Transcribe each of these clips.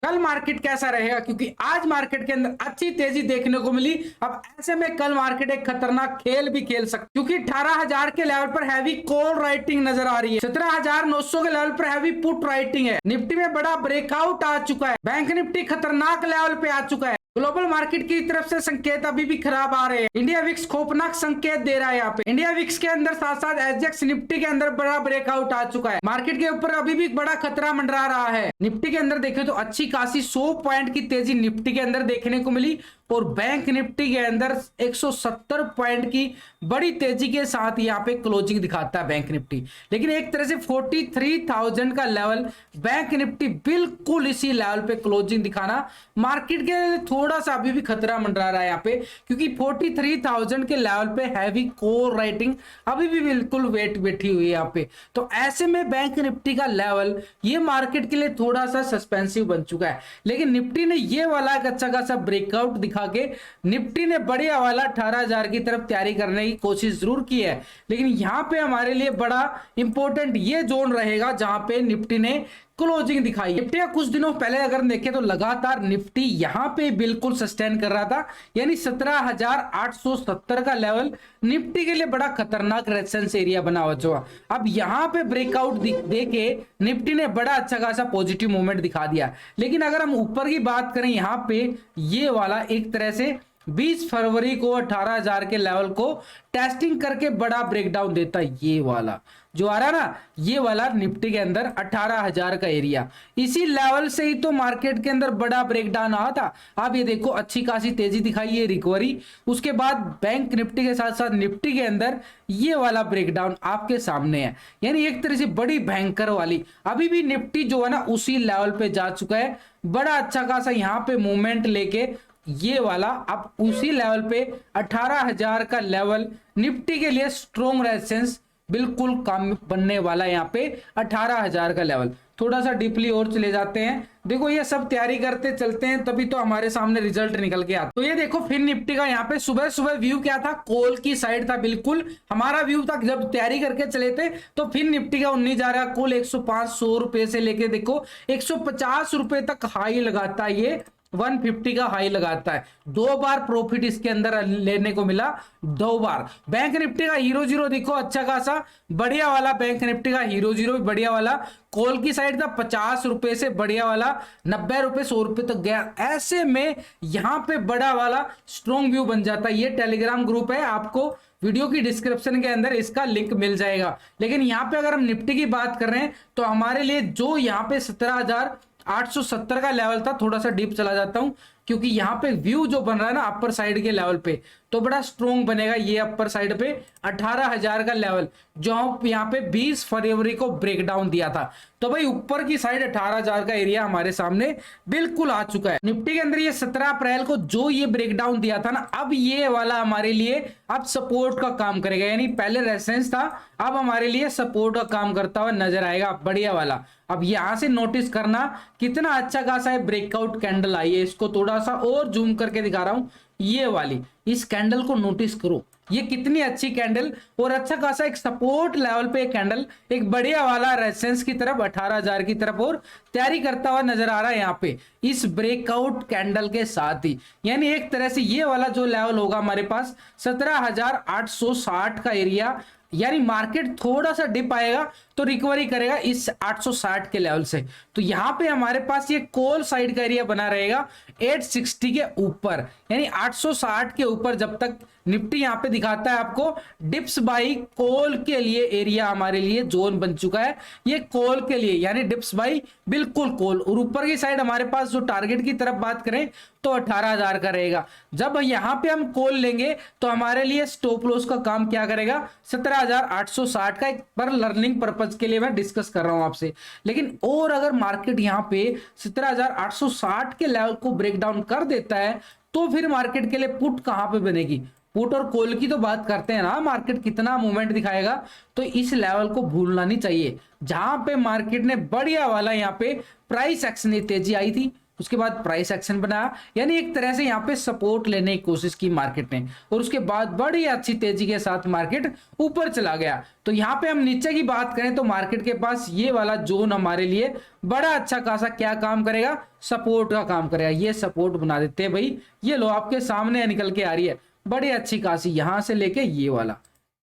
कल मार्केट कैसा रहेगा, क्योंकि आज मार्केट के अंदर अच्छी तेजी देखने को मिली। अब ऐसे में कल मार्केट एक खतरनाक खेल भी खेल सकती, क्योंकि 18,000 के लेवल पर हैवी कॉल राइटिंग नजर आ रही है। 17,900 के लेवल पर हैवी पुट राइटिंग है। निफ्टी में बड़ा ब्रेकआउट आ चुका है। बैंक निफ्टी खतरनाक लेवल पे आ चुका है। ग्लोबल मार्केट की तरफ से संकेत अभी भी खराब आ रहे हैं। इंडिया विक्स खौफनाक संकेत दे रहा है। यहाँ पे इंडिया विक्स के अंदर साथ साथ एसजेएक्स निफ्टी के अंदर बड़ा ब्रेकआउट आ चुका है। मार्केट के ऊपर अभी भी बड़ा खतरा मंडरा रहा है। निफ्टी के अंदर देखें तो अच्छी खासी 100 पॉइंट की तेजी निफ्टी के अंदर देखने को मिली और बैंक निफ्टी के अंदर 170 पॉइंट की बड़ी तेजी के साथ यहाँ पे क्लोजिंग दिखाता है बैंक निफ्टी। लेकिन एक तरह से 43,000 का लेवल बैंक निफ्टी बिल्कुल इसी लेवल पे क्लोजिंग दिखाना मार्केट के थोड़ा सा अभी भी खतरा मंडरा रहा है यहाँ पे, क्योंकि 43,000 के लेवल पे हैवी कोर राइटिंग अभी भी बिल्कुल वेट बैठी हुई है यहाँ पे। तो ऐसे में बैंक निफ्टी का लेवल ये मार्केट के लिए थोड़ा सा सस्पेंसिव बन चुका है। लेकिन निफ्टी ने ये वाला एक अच्छा खासा ब्रेकआउट दिखा के निफ्टी ने बढ़िया वाला 18,000 की तरफ तैयारी करने की कोशिश जरूर की है। लेकिन यहां पे हमारे लिए बड़ा इंपॉर्टेंट ये जोन रहेगा जहां पे निफ्टी ने क्लोजिंग दिखाई। निफ्टी का कुछ दिनों पहले अगर देखें तो लगातार निफ्टी यहां पे बिल्कुल सस्टेन कर रहा था, यानी 17,870 का लेवल निफ्टी के लिए बड़ा खतरनाक रेजिस्टेंस एरिया बना हुआ। अब यहां पे ब्रेकआउट देके निफ्टी ने बड़ा अच्छा खासा पॉजिटिव मूवमेंट दिखा दिया। लेकिन अगर हम ऊपर की बात करें, यहां पे ये वाला एक तरह से 20 फरवरी को 18,000 के लेवल को टेस्टिंग करके बड़ा ब्रेकडाउन देता है। ये वाला जो आ रहा है ना, ये वाला निफ्टी के अंदर 18,000 का एरिया, इसी लेवल से ही तो मार्केट के अंदर बड़ा ब्रेकडाउन आया था। आप ये देखो अच्छी खासी तेजी दिखाई है, रिकवरी। उसके बाद बैंक निफ्टी के साथ साथ निफ्टी के अंदर ये वाला ब्रेकडाउन आपके सामने है, यानी एक तरह से बड़ी भयंकर वाली। अभी भी निफ्टी जो है ना उसी लेवल पे जा चुका है, बड़ा अच्छा खासा यहाँ पे मूवमेंट लेके ये वाला अब उसी लेवल पे 18,000 का लेवल निफ्टी के लिए स्ट्रॉन्ग रेजिस्टेंस बिल्कुल काम बनने वाला है। यहाँ पे 18,000 का लेवल थोड़ा सा डीपली और चले जाते हैं। देखो ये सब तैयारी करते चलते हैं तभी तो हमारे सामने रिजल्ट निकल के आता। तो ये देखो फिर निफ्टी का यहाँ पे सुबह सुबह व्यू क्या था, कॉल की साइड था। बिल्कुल हमारा व्यू था जब तैयारी करके चले थे तो फिर निफ्टी का 19 जा रहा कॉल 105-100 रुपए से लेके देखो 150 रुपए तक हाई लगाता है, ये 150 का हाई लगाता है। 2 बार प्रॉफिट इसके अंदर लेने को मिला, 2 बार। बैंक निफ्टी का हीरो जीरो देखो अच्छा खासा बढ़िया वाला, बैंक निफ्टी का हीरो जीरो भी बढ़िया वाला। कॉल की साइड था 50 रुपए से बढ़िया वाला 90 रुपए 100 रुपए तक गया। ऐसे में यहां पे बड़ा वाला स्ट्रॉन्ग व्यू बन जाता है। ये टेलीग्राम ग्रुप है, आपको वीडियो की डिस्क्रिप्शन के अंदर इसका लिंक मिल जाएगा। लेकिन यहाँ पे अगर हम निफ्टी की बात कर रहे हैं तो हमारे लिए जो यहाँ पे 17,870 का लेवल था, थोड़ा सा डीप चला जाता हूं क्योंकि यहाँ पे व्यू जो बन रहा है ना अपर साइड के लेवल पे तो बड़ा स्ट्रॉन्ग बनेगा। ये अपर साइड पे 18,000 का लेवल जो यहाँ पे 20 फरवरी को ब्रेकडाउन दिया था, तो भाई ऊपर की साइड 18,000 का एरिया हमारे सामने बिल्कुल आ चुका है। निफ्टी के अंदर ये 17 अप्रैल को जो ये ब्रेकडाउन दिया था ना, अब ये वाला हमारे लिए अब सपोर्ट का काम करेगा, यानी पहले रेजिस्टेंस था अब हमारे लिए सपोर्ट का काम करता हुआ नजर आएगा बढ़िया वाला। अब यहां से नोटिस करना कितना अच्छा खासा है ब्रेकआउट कैंडल आई है। इसको थोड़ा सा और जूम करके दिखा रहा हूं, ये वाली इस कैंडल को नोटिस करो, ये कितनी अच्छी कैंडल और अच्छा खासा एक सपोर्ट लेवल पे एक कैंडल एक बढ़िया वाला रेजिस्टेंस की तरफ 18,000 की तरफ और तैयारी करता हुआ नजर आ रहा है यहाँ पे इस ब्रेकआउट कैंडल के साथ ही। यानी एक तरह से ये वाला जो लेवल होगा हमारे पास 17,860 का एरिया, यानी मार्केट थोड़ा सा डिप आएगा तो रिकवरी करेगा इस 860 के लेवल से। तो यहां पे हमारे पास ये कॉल साइड का एरिया बना रहेगा 860 के ऊपर, यानी 860 के ऊपर जब तक निफ्टी यहां पे दिखाता है आपको डिप्स बाई कॉल के लिए एरिया हमारे लिए जोन बन चुका है। ये कॉल के लिए यानी डिप्स बाई बिल्कुल कॉल, और ऊपर की साइड हमारे पास जो टारगेट की तरफ बात करें तो 18,000 का रहेगा। जब यहां पे हम कॉल लेंगे तो हमारे लिए स्टॉप लॉस का काम क्या करेगा 17,860 का, एक पर लर्निंग पर्पज के लिए मैं डिस्कस कर रहा हूं आपसे। लेकिन और अगर मार्केट यहां पे 17,860 के लेवल को ब्रेक डाउन कर देता है तो फिर मार्केट के लिए पुट कहां पे बनेगी। पुट और कॉल की तो बात करते हैं ना, मार्केट कितना मूवमेंट दिखाएगा, तो इस लेवल को भूलना नहीं चाहिए जहां पे मार्केट ने बढ़िया वाला यहाँ पे प्राइस एक्शन तेजी आई थी उसके बाद प्राइस एक्शन बनाया, यानी एक तरह से यहाँ पे सपोर्ट लेने की कोशिश की मार्केट ने, और उसके बाद बड़ी अच्छी तेजी के साथ मार्केट ऊपर चला गया। तो यहाँ पे हम नीचे की बात करें तो मार्केट के पास ये वाला जोन हमारे लिए बड़ा अच्छा खासा क्या काम करेगा, सपोर्ट का काम करेगा। ये सपोर्ट बना देते हैं भाई, ये लो आपके सामने निकल के आ रही है बड़ी अच्छी खासी, यहां से लेके ये वाला।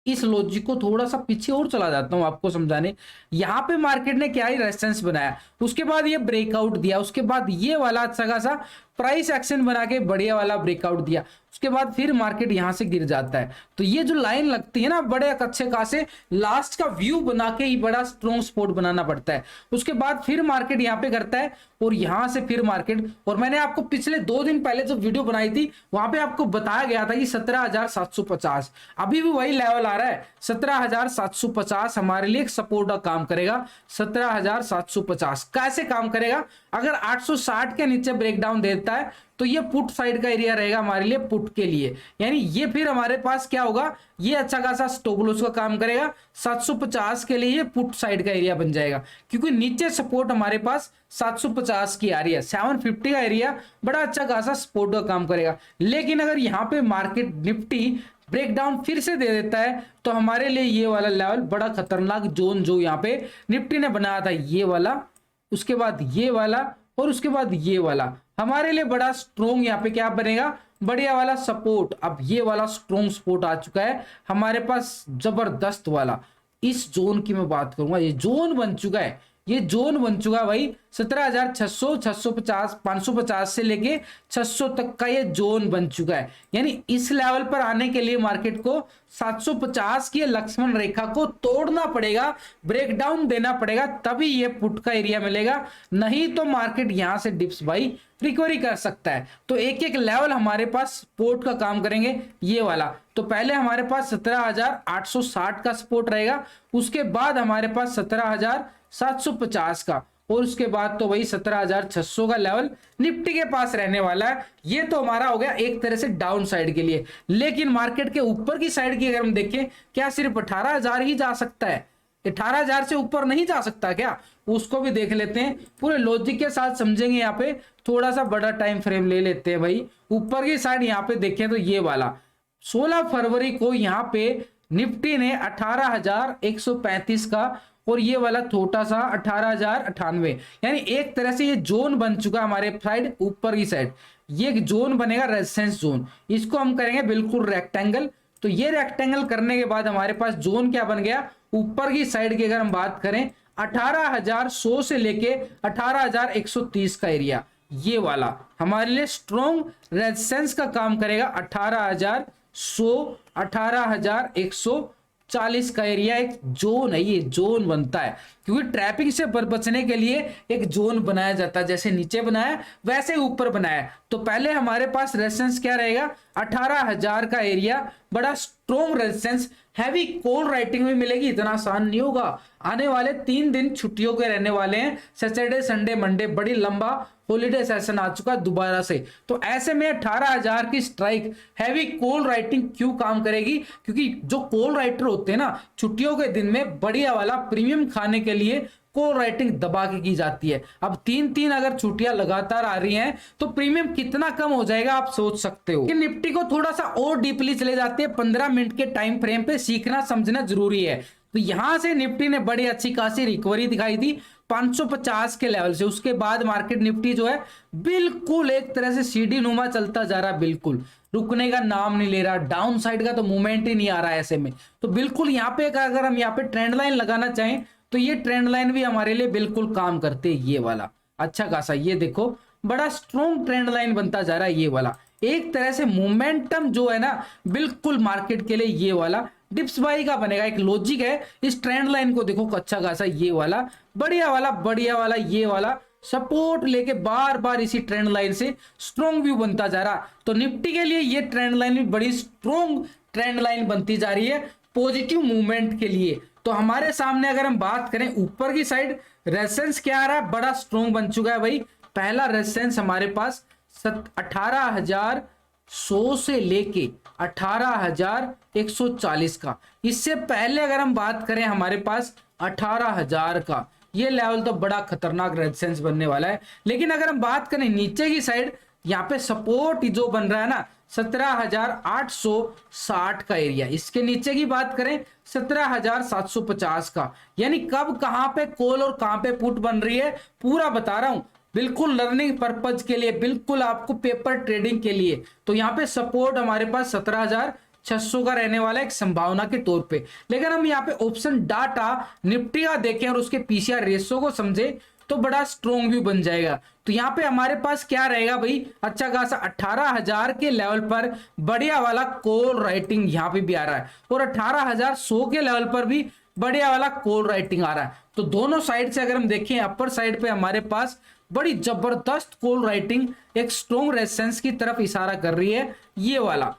इस लॉजिक को थोड़ा सा पीछे और चला जाता हूं आपको समझाने। यहां पे मार्केट ने क्या ही रेजिस्टेंस बनाया, उसके बाद ये ब्रेकआउट दिया, उसके बाद ये वाला अच्छा खासा प्राइस एक्शन बना के बढ़िया वाला ब्रेकआउट दिया, उसके बाद फिर मार्केट यहां से गिर जाता है। तो ये जो लाइन लगती है ना, बड़े अच्छे खासे लास्ट का व्यू बना के ही बड़ा स्ट्रॉन्ग सपोर्ट बनाना पड़ता है। उसके बाद फिर मार्केट यहाँ पे करता है और यहां से फिर मार्केट, और मैंने आपको पिछले 2 दिन पहले जो वीडियो बनाई थी वहां पे आपको बताया गया था कि 17,750 अभी भी वही लेवल आ रहा है। 17,750 हमारे लिए एक सपोर्ट का काम करेगा। 17,750 कैसे काम करेगा, अगर 860 के नीचे ब्रेकडाउन देता है तो ये पुट साइड का एरिया रहेगा हमारे लिए, पुट के लिए, यानी ये फिर हमारे पास क्या होगा, ये अच्छा खासा स्टॉप लॉस का काम करेगा। 750 के लिए ये पुट साइड का एरिया बन जाएगा, क्योंकि नीचे सपोर्ट हमारे पास 750 की आ रही है। 750 का एरिया बड़ा अच्छा खासा सपोर्ट का काम करेगा। लेकिन अगर यहाँ पे मार्केट निफ्टी ब्रेकडाउन फिर से दे देता है तो हमारे लिए ये वाला लेवल बड़ा खतरनाक जोन जो यहाँ पे निफ्टी ने बनाया था, ये वाला, उसके बाद ये वाला और उसके बाद ये वाला, हमारे लिए बड़ा स्ट्रॉन्ग यहाँ पे क्या बनेगा, बढ़िया वाला सपोर्ट। अब ये वाला स्ट्रॉन्ग सपोर्ट आ चुका है हमारे पास, जबरदस्त वाला। इस जोन की मैं बात करूंगा, ये जोन बन चुका है, ये जोन बन चुका है भाई। 17,600, 650, 550 से लेके 600 तक का ये जोन बन चुका है। यानी इस लेवल पर आने के लिए मार्केट को 750 की लक्ष्मण रेखा को तोड़ना पड़ेगा, ब्रेकडाउन देना पड़ेगा, तभी ये पुट का एरिया मिलेगा। नहीं तो मार्केट यहां से डिप्स भाई रिकवरी कर सकता है। तो एक एक लेवल हमारे पास सपोर्ट का काम करेंगे, ये वाला। तो पहले हमारे पास 17,860 का सपोर्ट रहेगा, उसके बाद हमारे पास 17,750 का, और उसके बाद तो वही 17,600 का लेवल निफ्टी के पास रहने वाला है। ये तो हमारा हो गया एक तरह से डाउन साइड के लिए। लेकिन मार्केट के ऊपर की साइड की अगर हम देखें, क्या सिर्फ 18,000 ही जा सकता है? 18,000 से ऊपर नहीं जा सकता क्या? उसको भी देख लेते हैं, पूरे लॉजिक के साथ समझेंगे। यहाँ पे थोड़ा सा बड़ा टाइम फ्रेम ले लेते हैं भाई। ऊपर की साइड यहाँ पे देखें तो ये वाला 16 फरवरी को यहाँ पे निफ्टी ने 18,135 का, और ये वाला छोटा सा 18,098, यानी एक तरह से ये जोन बन चुका है हमारे साइड, ऊपर की साइड ये जोन बनेगा रेजिस्टेंस जोन। इसको हम करेंगे बिल्कुल रेक्टेंगल। तो ये रेक्टेंगल करने के बाद हमारे पास जोन क्या बन गया, ऊपर की साइड की अगर हम बात करें 18,100 से लेके 18,130 का एरिया, ये वाला हमारे लिए स्ट्रॉन्ग रेजिस्टेंस का काम करेगा। 18,100, 18,140 का एरिया एक जोन है, ये जोन बनता है, क्योंकि ट्रैपिंग से बचने के लिए एक जोन बनाया जाता है। जैसे नीचे बनाया वैसे ऊपर बनाया। तो पहले हमारे पास रेजिस्टेंस क्या रहेगा, 18,000 का एरिया, बड़ा strong resistance. Heavy call writing में मिलेगी, इतना आसान नहीं होगा। आने वाले 3 दिन छुट्टियों के रहने वाले हैं, सैटरडे संडे मंडे, बड़ी लंबा हॉलीडे सेशन आ चुका दोबारा से। तो ऐसे में 18,000 की स्ट्राइक हैवी कॉल राइटिंग क्यों काम करेगी, क्योंकि जो कॉल राइटर होते हैं ना, छुट्टियों के दिन में बढ़िया वाला प्रीमियम खाने के लिए कॉल राइटिंग दबा के की जाती है। अब 3-3 अगर छुट्टियां लगातार आ रही हैं तो प्रीमियम कितना कम हो जाएगा आप सोच सकते हो। कि निफ्टी को थोड़ा सा और डीपली चले जाते हैं, 15 मिनट के टाइम फ्रेम पे सीखना समझना जरूरी है। तो यहां से निफ्टी ने बड़ी अच्छी खासी रिकवरी दिखाई थी 550 के लेवल से। उसके बाद मार्केट निफ्टी जो है बिल्कुल एक तरह से सीढ़ी नुमा चलता जा रहा, बिल्कुल रुकने का नाम नहीं ले रहा। डाउन साइड का तो मूवमेंट ही नहीं आ रहा है ऐसे में। तो बिल्कुल यहाँ पे अगर हम यहाँ पे ट्रेंड लाइन लगाना चाहें तो ये ट्रेंड लाइन भी हमारे लिए बिल्कुल काम करते हैं। ये वाला अच्छा खासा, ये देखो बड़ा स्ट्रॉन्ग ट्रेंड लाइन बनता जा रहा है। ये वाला एक तरह से मोमेंटम जो है ना बिल्कुल मार्केट के लिए ये वाला डिप्स बाई का बनेगा। एक लॉजिक है, इस ट्रेंड लाइन को देखो अच्छा खासा, ये वाला बढ़िया वाला ये वाला सपोर्ट लेके बार बार इसी ट्रेंड लाइन से स्ट्रॉन्ग व्यू बनता जा रहा। तो निफ्टी के लिए ये ट्रेंड लाइन भी बड़ी स्ट्रॉन्ग ट्रेंड लाइन बनती जा रही है पॉजिटिव मूवमेंट के लिए। तो हमारे सामने अगर हम बात करें ऊपर की साइड, रेजिस्टेंस क्या आ रहा है, बड़ा स्ट्रॉन्ग बन चुका है भाई। पहला रेजिस्टेंस हमारे पास 18,100 से लेके 18,140 का। इससे पहले अगर हम बात करें हमारे पास 18,000 का, ये लेवल तो बड़ा खतरनाक रेजिस्टेंस बनने वाला है। लेकिन अगर हम बात करें नीचे की साइड, यहाँ पे सपोर्ट जो बन रहा है ना 17,860 का एरिया, इसके नीचे की बात करें 17,750 का, यानी कब कहां पे कॉल और कहां पे पुट बन रही है पूरा बता रहा हूं, बिल्कुल लर्निंग पर्पज के लिए, बिल्कुल आपको पेपर ट्रेडिंग के लिए। तो यहाँ पे सपोर्ट हमारे पास 17,600 का रहने वाला है एक संभावना के तौर पे। लेकिन हम यहाँ पे ऑप्शन डाटा निफ्टी का देखें और उसके पीसीआर रेशो को समझे तो बड़ा स्ट्रॉन्ग व्यू बन जाएगा। तो यहाँ पे हमारे पास क्या रहेगा भाई, अच्छा खासा 18,000 के लेवल पर बढ़िया वाला कॉल राइटिंग यहाँ पे भी आ रहा है, और 18,100 के लेवल पर भी बढ़िया वाला कॉल राइटिंग आ रहा है। तो दोनों साइड से अगर हम देखें, अपर साइड पे हमारे पास बड़ी जबरदस्त कॉल राइटिंग एक स्ट्रॉन्ग रेजिस्टेंस की तरफ इशारा कर रही है, ये वाला।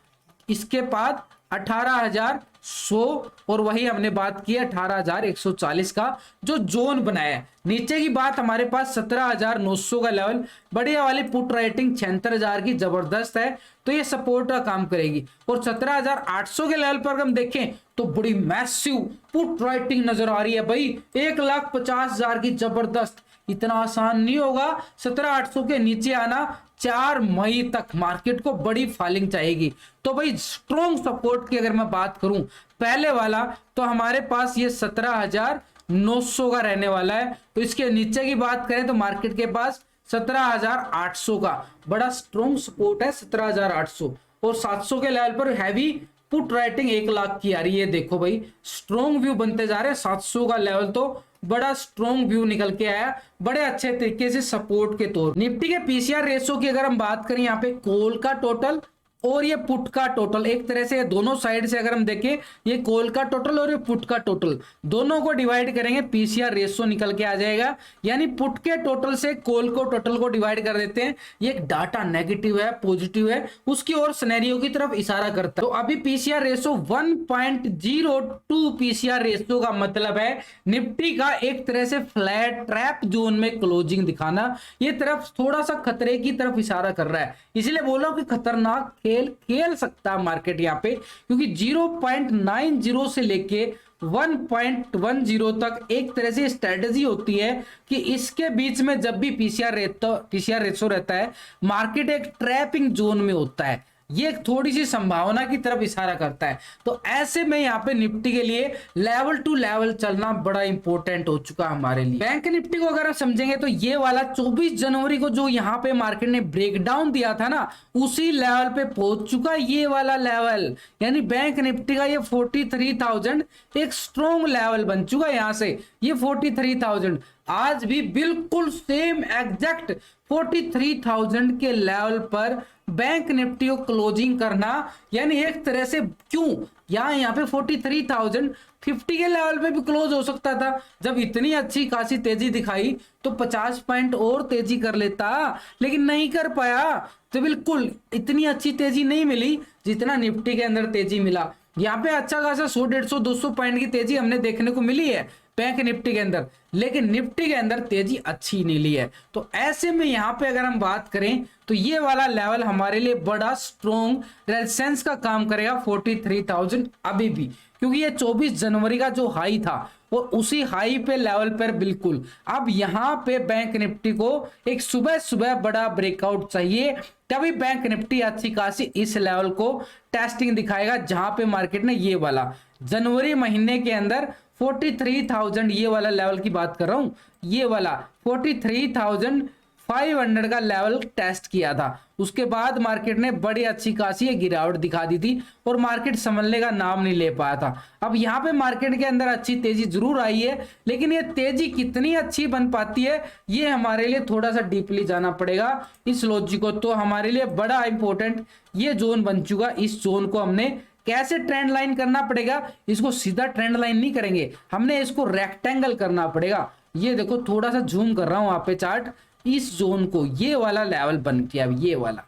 इसके बाद 18,100 और वही हमने बात की 18,140 का जो जोन बनाया है। नीचे की बात हमारे पास 17,900 का लेवल, बढ़िया वाली पुट राइटिंग 76,000 की जबरदस्त है, तो ये सपोर्ट का काम करेगी। और 17,800 के लेवल पर हम देखें तो बड़ी मैसिव पुट राइटिंग नजर आ रही है भाई, 1,50,000 की जबरदस्त। इतना आसान नहीं होगा 17,800 के नीचे आना, 4 मई तक मार्केट को बड़ी फॉलिंग चाहिएगी। तो भाई स्ट्रॉन्ग सपोर्ट की अगर मैं बात करूं पहले वाला, तो हमारे पास ये 17,900 का रहने वाला है। तो इसके नीचे की बात करें तो मार्केट के पास 17,800 का बड़ा स्ट्रॉन्ग सपोर्ट है 17,800, और 700 के लेवल पर हैवी पुट राइटिंग 1,00,000 की आ रही है। देखो भाई स्ट्रॉन्ग व्यू बनते जा रहे हैं, 700 का लेवल तो बड़ा स्ट्रॉन्ग व्यू निकल के आया बड़े अच्छे तरीके से सपोर्ट के तौर। निफ्टी के पीसीआर रेशो की अगर हम बात करें, यहाँ पे कॉल का टोटल और ये पुट का टोटल, एक तरह से दोनों साइड से अगर हम देखें, ये कॉल का टोटल और ये पुट का टोटल दोनों को डिवाइड करेंगे, पीसीआर रेशो निकल के आ जाएगा। यानी पुट के टोटल से कॉल को टोटल को डिवाइड कर देते हैं। ये एक डाटा नेगेटिव है पॉजिटिव है, उसकी और सिनेरियो की तरफ इशारा करता है। तो अभी पीसीआर रेशो 1.02 पीसीआर रेशो का मतलब है निफ्टी का एक तरह से फ्लैट ट्रैप जोन में क्लोजिंग दिखाना, ये तरफ थोड़ा सा खतरे की तरफ इशारा कर रहा है। इसलिए बोला कि खतरनाक खेल सकता है मार्केट यहाँ पे, क्योंकि 0.90 से लेके 1.10 तक एक तरह से स्ट्रेटजी होती है कि इसके बीच में जब भी पीसीआर रेशो रहता है, मार्केट एक ट्रैपिंग जोन में होता है, ये थोड़ी सी संभावना की तरफ इशारा करता है। तो ऐसे में यहाँ पे निफ्टी के लिए लेवल टू लेवल चलना बड़ा इंपॉर्टेंट हो चुका है हमारे लिए। बैंक निफ्टी को अगर आप समझेंगे तो ये वाला 24 जनवरी को जो यहाँ पे मार्केट ने ब्रेकडाउन दिया था ना, उसी लेवल पे पहुंच चुका है ये वाला लेवल। यानी बैंक निफ्टी का ये 43,000 एक स्ट्रॉन्ग लेवल बन चुका है। यहाँ से ये 43,000 आज भी बिल्कुल सेम एग्जैक्ट 43,000 के लेवल पर बैंक निफ्टी को क्लोजिंग करना, यानी एक तरह से क्यों यहाँ पे 43,050 के लेवल पे भी क्लोज हो सकता था। जब इतनी अच्छी खासी तेजी दिखाई तो 50 पॉइंट और तेजी कर लेता, लेकिन नहीं कर पाया। तो बिल्कुल इतनी अच्छी तेजी नहीं मिली जितना निफ्टी के अंदर तेजी मिला। यहाँ पे अच्छा खासा 100, 150, 200 पॉइंट की तेजी हमने देखने को मिली है बैंक निफ्टी के अंदर, लेकिन निफ्टी के अंदर तेजी अच्छी नहीं ली है। तो ऐसे में यहाँ पे अगर हम बात करें तो ये वाला लेवल हमारे लिए बड़ा स्ट्रॉन्ग रेजिस्टेंस का काम करेगा 43,000 अभी भी, क्योंकि ये 24 जनवरी का जो हाई था और उसी हाई पे लेवल पर बिल्कुल अब यहाँ पे बैंक निफ्टी को एक सुबह सुबह बड़ा ब्रेकआउट चाहिए, तभी बैंक निफ्टी अच्छी खासी इस लेवल को टेस्टिंग दिखाएगा, जहां पे मार्केट ने ये वाला जनवरी महीने के अंदर 43,000 ये वाला लेवल की बात कर रहा हूं, ये वाला 43,500 का लेवल टेस्ट किया था। उसके बाद मार्केट ने बड़ी अच्छी खासी गिरावट दिखा दी थी और मार्केट संभलने का नाम नहीं ले पाया था। अब यहाँ पे मार्केट के अंदर अच्छी तेजी जरूर आई है, लेकिन ये तेजी कितनी अच्छी बन पाती है ये हमारे लिए थोड़ा सा डीपली जाना पड़ेगा इस लॉजिक को। तो हमारे लिए बड़ा इंपॉर्टेंट ये जोन बन चुका, इस जोन को हमने कैसे ट्रेंड लाइन करना पड़ेगा, इसको सीधा ट्रेंड लाइन नहीं करेंगे, हमने इसको रेक्टेंगल करना पड़ेगा। ये देखो थोड़ा सा जूम कर रहा हूं वहां पे चार्ट, इस जोन को ये वाला लेवल बन गया, ये वाला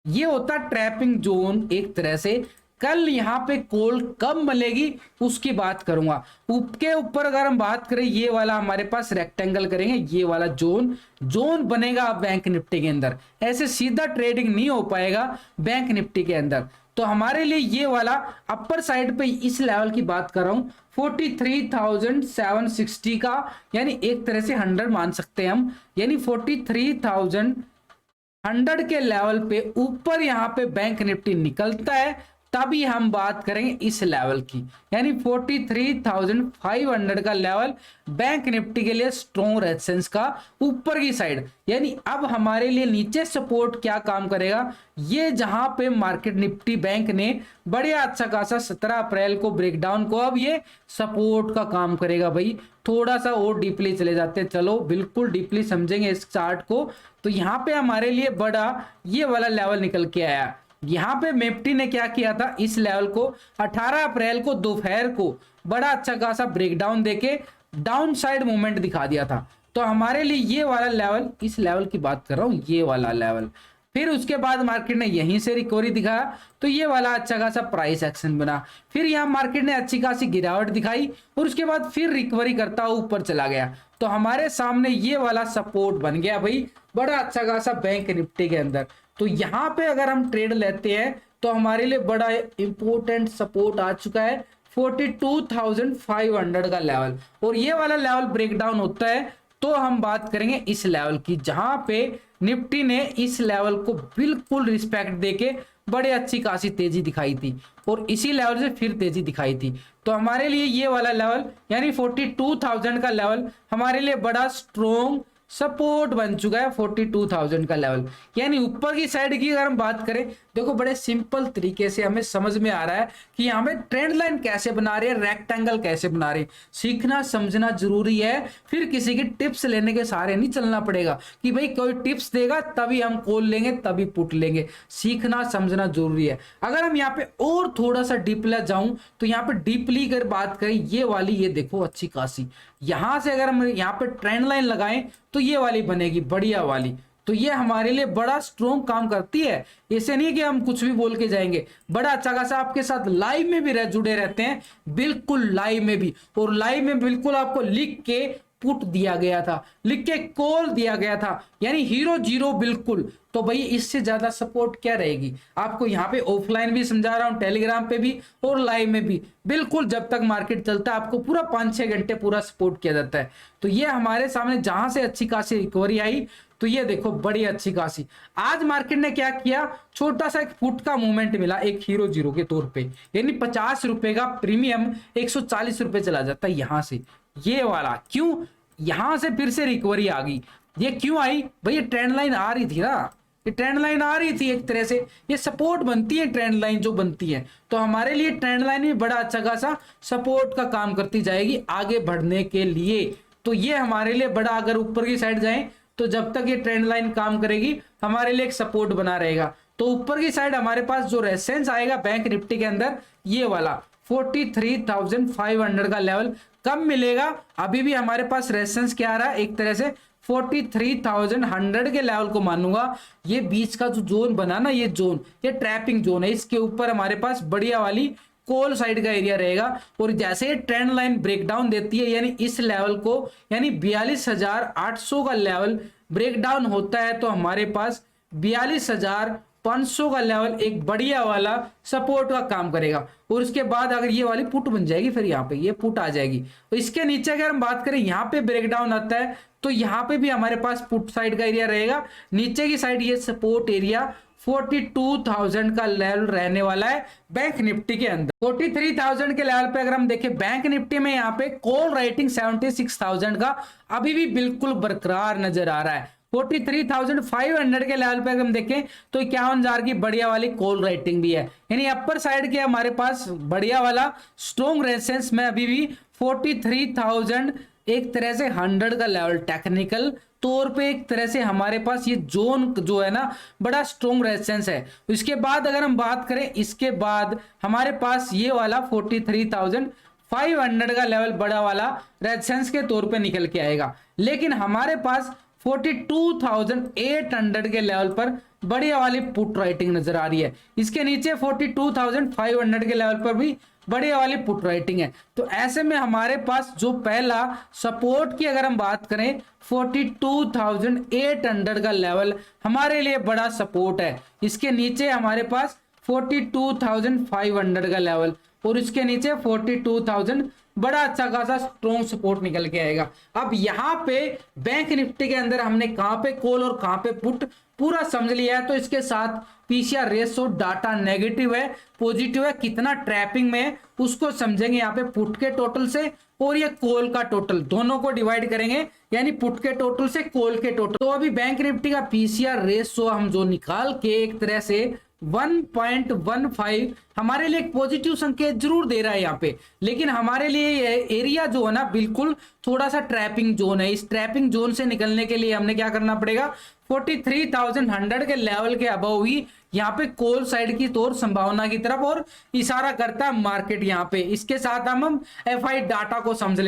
ये होता ट्रैपिंग जोन एक तरह से। कल यहाँ पे कॉल कब मिलेगी उसकी बात करूंगा। उसके ऊपर अगर हम बात करें, ये वाला हमारे पास रेक्टेंगल करेंगे, ये वाला जोन बनेगा बैंक निफ्टी के अंदर। ऐसे सीधा ट्रेडिंग नहीं हो पाएगा बैंक निफ्टी के अंदर। तो हमारे लिए ये वाला अपर साइड पे इस लेवल की बात कर रहा हूं 43,760 का, यानी एक तरह से 100 मान सकते हैं हम, यानी 43,100 के लेवल पे ऊपर यहां पे बैंक निफ्टी निकलता है तभी हम बात करेंगे इस लेवल की, यानी 43,500 का लेवल बैंक निफ्टी के लिए स्ट्रॉन्ग रेजिस्टेंस का ऊपर की साइड। यानी अब हमारे लिए नीचे सपोर्ट क्या काम करेगा, ये जहां पे मार्केट निफ्टी बैंक ने बढ़िया अच्छा खासा 17 अप्रैल को ब्रेकडाउन को अब ये सपोर्ट का काम करेगा। भाई थोड़ा सा और डीपली चले जाते हैं, चलो बिल्कुल डीपली समझेंगे इस चार्ट को। तो यहाँ पे हमारे लिए बड़ा ये वाला लेवल निकल के आया। यहां पे निफ्टी ने क्या किया था, इस लेवल को 18 अप्रैल को दोपहर को बड़ा अच्छा खासा ब्रेकडाउन देके डाउन साइड मूवमेंट दिखा दिया था। तो हमारे लिए ये वाला लेवल, इस लेवल की बात कर रहा हूं, ये वाला लेवल, फिर उसके बाद मार्केट ने यहीं से रिकवरी दिखाया तो ये वाला अच्छा खासा प्राइस एक्शन बना, फिर यहां मार्केट ने अच्छी खासी गिरावट दिखाई और उसके बाद फिर रिकवरी करता हुआ ऊपर चला गया। तो हमारे सामने ये वाला सपोर्ट बन गया भाई बड़ा अच्छा खासा बैंक निफ्टी के अंदर। तो यहां पे अगर हम ट्रेड लेते हैं तो हमारे लिए बड़ा इंपॉर्टेंट सपोर्ट आ चुका है 42,500 का लेवल, और ये वाला लेवल ब्रेकडाउन होता है तो हम बात करेंगे इस लेवल की, जहां पे निफ्टी ने इस लेवल को बिल्कुल रिस्पेक्ट देके बड़े अच्छी खासी तेजी दिखाई थी और इसी लेवल से फिर तेजी दिखाई थी। तो हमारे लिए ये वाला लेवल यानी 42,000 का लेवल हमारे लिए बड़ा स्ट्रॉन्ग सपोर्ट बन चुका है 42,000 का लेवल। यानी ऊपर की साइड की अगर हम बात करें, देखो बड़े सिंपल तरीके से हमें समझ में आ रहा है कि यहाँ पे ट्रेंड लाइन कैसे बना रहे हैं, रेक्टेंगल कैसे बना रहे हैं। सीखना समझना जरूरी है, फिर किसी की टिप्स लेने के सहारे नहीं चलना पड़ेगा कि भाई कोई टिप्स देगा तभी हम कॉल लेंगे तभी पुट लेंगे। सीखना समझना जरूरी है। अगर हम यहाँ पे और थोड़ा सा डीपली जाऊं तो यहाँ पे डीपली अगर बात करें, ये वाली ये देखो अच्छी खासी, यहां से अगर हम यहाँ पे ट्रेंड लाइन लगाएं तो ये वाली बनेगी बढ़िया वाली। तो ये हमारे लिए बड़ा स्ट्रॉन्ग काम करती है। ऐसे नहीं कि हम कुछ भी बोल के जाएंगे, बड़ा अच्छा खासा आपके साथ लाइव में भी जुड़े रहते हैं, बिल्कुल लाइव में भी, और लाइव में बिल्कुल आपको लिख के पुट दिया गया था, लिख के कॉल दिया गया था, यानी हीरो जीरो बिल्कुल। तो भाई इससे ज्यादा सपोर्ट क्या रहेगी। आपको यहाँ पे ऑफलाइन भी समझा रहा हूँ, टेलीग्राम पे भी और लाइव में भी, बिल्कुल जब तक मार्केट चलता है आपको पूरा 5-6 घंटे पूरा सपोर्ट किया जाता है। तो ये हमारे सामने जहां से अच्छी खासी रिकवरी आई, तो ये देखो बड़ी अच्छी खासी आज मार्केट ने क्या किया, छोटा सा एक फुट का मूवमेंट मिला एक हीरो जीरो के तौर पे, यानी 50 रुपए का प्रीमियम 140 रुपए चला जाता है यहां से। ये वाला क्यों, यहां से फिर से रिकवरी आ गई। ये क्यों आई भाई, ये ट्रेंड लाइन आ रही थी ना, ये ट्रेंड लाइन आ रही थी एक तरह से, ये सपोर्ट बनती है ट्रेंड लाइन जो बनती है। तो हमारे लिए ट्रेंड लाइन भी बड़ा अच्छा खासा सपोर्ट का काम करती जाएगी आगे बढ़ने के लिए। तो ये हमारे लिए बड़ा, अगर ऊपर की साइड जाएं तो जब तक ये ट्रेंड लाइन काम करेगी हमारे लिए एक सपोर्ट बना रहेगा। तो ऊपर की साइड हमारे पास जो रेजिस्टेंस आएगा बैंक निफ्टी के अंदर, ये वाला 43,500 का लेवल कब मिलेगा। अभी भी हमारे पास रेजिस्टेंस क्या आ रहा है, एक तरह से 43,100 के लेवल को मानूंगा। ये बीच का जो जोन बना ना, ये जोन, ये ट्रैपिंग जोन है, इसके ऊपर हमारे पास बढ़िया वाली कॉल साइड का एरिया रहेगा। और जैसे ये ट्रेंड लाइन ब्रेकडाउन देती है, यानी इस लेवल को, यानी 42,800 का लेवल ब्रेकडाउन होता है, तो हमारे पास 42,500 का लेवल एक बढ़िया वाला सपोर्ट का काम करेगा। और उसके बाद अगर ये वाली पुट बन जाएगी, फिर यहाँ पे ये पुट आ जाएगी। तो इसके नीचे अगर हम बात करें, यहाँ पे ब्रेकडाउन आता है तो यहाँ पे भी हमारे पास पुट साइड का एरिया रहेगा। नीचे की साइड ये सपोर्ट एरिया 42,000 का लेवल रहने वाला है बैंक निफ्टी के अंदर। 43,000 के लेवल पे अगर हम देखें बैंक निफ्टी में, यहाँ पे कॉल राइटिंग 76,000 का अभी भी बिल्कुल बरकरार नजर आ रहा है। 43,500 के लेवल पे अगर हम देखें तो 51,000 की बढ़िया वाली कॉल राइटिंग भी है, यानी अपर साइड के हमारे पास बढ़िया वाला स्ट्रॉन्ग रेजिस्टेंस में अभी भी 43,000 एक तरह से 100 का लेवल टेक्निकल तौर पे एक तरह से हमारे पास ये जोन जो है ना बड़ा स्ट्रॉन्ग रेजिस्टेंस है। इसके बाद अगर हम बात करें, इसके बाद हमारे पास ये वाला 43,500 का लेवल बड़ा वाला रेजिस्टेंस के तौर पे निकल के आएगा। लेकिन हमारे पास 42,800 के लेवल पर बढ़िया वाली पुट राइटिंग नजर आ रही है। इसके नीचे 42,500 के लेवल पर भी बढ़िया वाली पुट राइटिंग है। तो ऐसे में हमारे पास जो पहला सपोर्ट की अगर हम बात करें, 42,800 का लेवल हमारे लिए बड़ा सपोर्ट है। इसके नीचे हमारे पास 42,500 का लेवल और इसके नीचे 42,000, बड़ा अच्छा खासा स्ट्रॉन्ग सपोर्ट निकल के आएगा। अब यहाँ पे बैंक निफ्टी के अंदर हमने कहां पे कॉल और कहां पे पुट पूरा समझ लिया है। तो इसके साथ पीसीआर रेशो डाटा नेगेटिव है, पॉजिटिव है, कितना ट्रैपिंग में है उसको समझेंगे यहाँ पे पुट के टोटल से और ये कॉल का टोटल, दोनों को डिवाइड करेंगे यानी पुट के टोटल से कॉल के टोटल। तो अभी बैंक निफ्टी का पीसीआर रेशो हम जो निकाल के एक तरह से 1.15 हमारे लिए एक पॉजिटिव संकेत जरूर दे रहा है यहाँ पे, लेकिन हमारे लिए ये एरिया जो है ना बिल्कुल थोड़ा सा ट्रैपिंग जोन है। इस ट्रैपिंग जोन से निकलने के लिए हमने क्या करना पड़ेगा, 43,100 के लेवल के अबव ही यहाँ पे कॉल साइड की तौर संभावना की तरफ और इशारा करता है मार्केट यहाँ पे। इसके साथ हम एफआई डाटा को समझ लेते हैं।